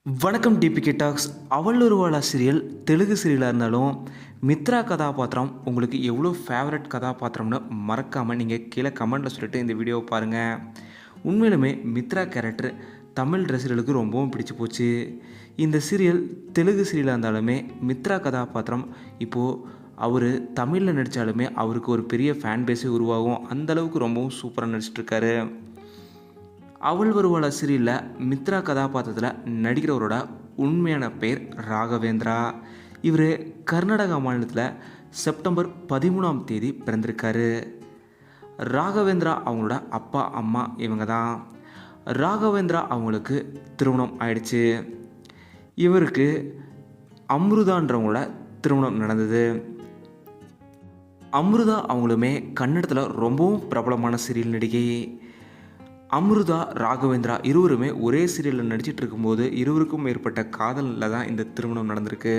வணக்கம் DPK tax. அவள் ஒருவாளா serial Telugu சீரியலாக இருந்தாலும் மித்ரா கதாபாத்திரம் உங்களுக்கு எவ்வளோ ஃபேவரட் கதாபாத்திரம்னு மறக்காமல் நீங்கள் கீழே கமெண்ட்டில் சொல்லிட்டு இந்த வீடியோவை பாருங்கள். உண்மையிலுமே மித்ரா கேரக்டர் தமிழ் ரசிகர்களுக்கு ரொம்பவும் பிடிச்சி போச்சு. இந்த சீரியல் தெலுங்கு சீரியலாக இருந்தாலுமே மித்ரா கதாபாத்திரம் இப்போது அவர் தமிழில் நடித்தாலுமே அவருக்கு ஒரு பெரிய ஃபேன் பேஸே உருவாகும். அந்தளவுக்கு ரொம்பவும் சூப்பராக நடிச்சிட்ருக்காரு. அவள் வருவாளா சீரியலில் மித்ரா கதாபாத்திரத்தில் நடிக்கிறவரோட உண்மையான பேர் ராகவேந்திரா. இவர் கர்நாடகா மாநிலத்தில் செப்டம்பர் 13 பிறந்திருக்காரு. ராகவேந்திரா அவங்களோட அப்பா அம்மா இவங்க தான். ராகவேந்திரா அவங்களுக்கு திருமணம் ஆயிடுச்சு. இவருக்கு அம்ருதான்றவங்களோட திருமணம் நடந்தது. அம்ருதா அவங்களுமே கன்னடத்தில் ரொம்பவும் பிரபலமான சீரியல் நடிகை. அம்ருதா ராகவேந்திரா இருவருமே ஒரே சீரியலில் நடிச்சிட்டு இருக்கும்போது இருவருக்கும் ஏற்பட்ட காதலில் தான் இந்த திருமணம் நடந்திருக்கு.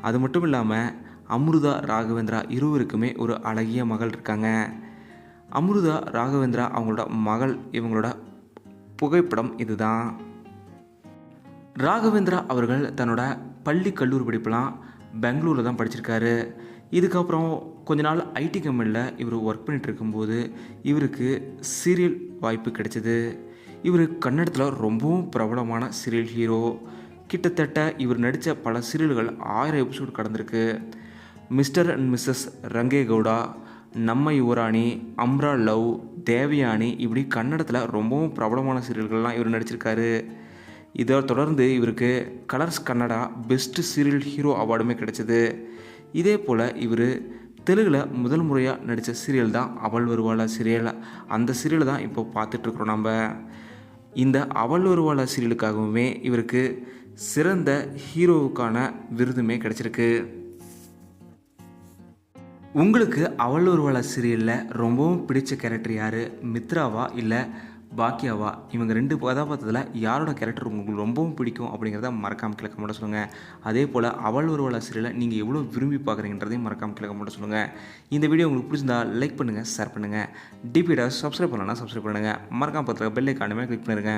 அது மட்டும் இல்லாமல் அம்ருதா ராகவேந்திரா இருவருக்குமே ஒரு அழகிய மகள் இருக்காங்க. அம்ருதா ராகவேந்திரா அவங்களோட மகள் இவங்களோட புகைப்படம் இதுதான். ராகவேந்திரா அவர்கள் தன்னோட பள்ளி கல்லூரி படிப்பெல்லாம் பெங்களூரில் தான் படிச்சிருக்காரு. இதுக்கப்புறம் கொஞ்ச நாள் ஐடி கம்பெனியில் இவர் ஒர்க் பண்ணிகிட்டு இருக்கும்போது இவருக்கு சீரியல் வாய்ப்பு கிடைச்சிது. இவர் கன்னடத்தில் ரொம்பவும் பிரபலமான சீரியல் ஹீரோ. கிட்டத்தட்ட இவர் நடித்த பல சீரியல்கள் 1000 எபிசோடு கடந்திருக்கு. மிஸ்டர் அண்ட் மிஸ்ஸஸ் ரங்கேகவுடா, நம்ம யுவராணி, அம்ரா லவ், தேவயானி இப்படி கன்னடத்தில் ரொம்பவும் பிரபலமான சீரியல்கள்லாம் இவர் நடிச்சிருக்காரு. இதை தொடர்ந்து இவருக்கு Colors Kannada best serial hero அவார்டுமே கிடைச்சிது. இதே போல் இவர் தெலுங்கில் முதல் முறையாக நடித்த சீரியல் தான் அவள் வருவாளா சீரியல். அந்த சீரியலை தான் இப்போ பார்த்துட்ருக்குறோம் நம்ம. இந்த அவள் வருவாளா சீரியலுக்காகவுமே இவருக்கு சிறந்த ஹீரோவுக்கான விருதுமே கிடச்சிருக்கு. உங்களுக்கு அவள் வருவாளா சீரியலில் ரொம்பவும் பிடிச்ச கேரக்டர் யார்? மித்ராவா இல்லை பாக்கியாவா? இவங்க 2 கதாபாத்திரத்தில் யாரோட கேரக்டர் உங்களுக்கு ரொம்பவும் பிடிக்கும் அப்படிங்கிறத மறக்காமல் கீழே கமெண்ட்டில் சொல்லுங்கள். அதே போல் அவள் வருவாளா சீரியலை நீங்கள் எவ்வளோ விரும்பி பார்க்குறீங்கன்றதையும் மறக்காமல் கீழே கமெண்ட்டில் சொல்லுங்கள். இந்த வீடியோ உங்களுக்கு பிடிச்சிருந்தா லைக் பண்ணுங்கள், ஷேர் பண்ணுங்கள். டிபியை சப்ஸ்கிரைப் பண்ணலன்னா சப்ஸ்கிரைப் பண்ணுங்கள். மறக்காமல் பார்த்துருக்க பெல் ஐக்கானுமே கிளிக் பண்ணிடுங்க.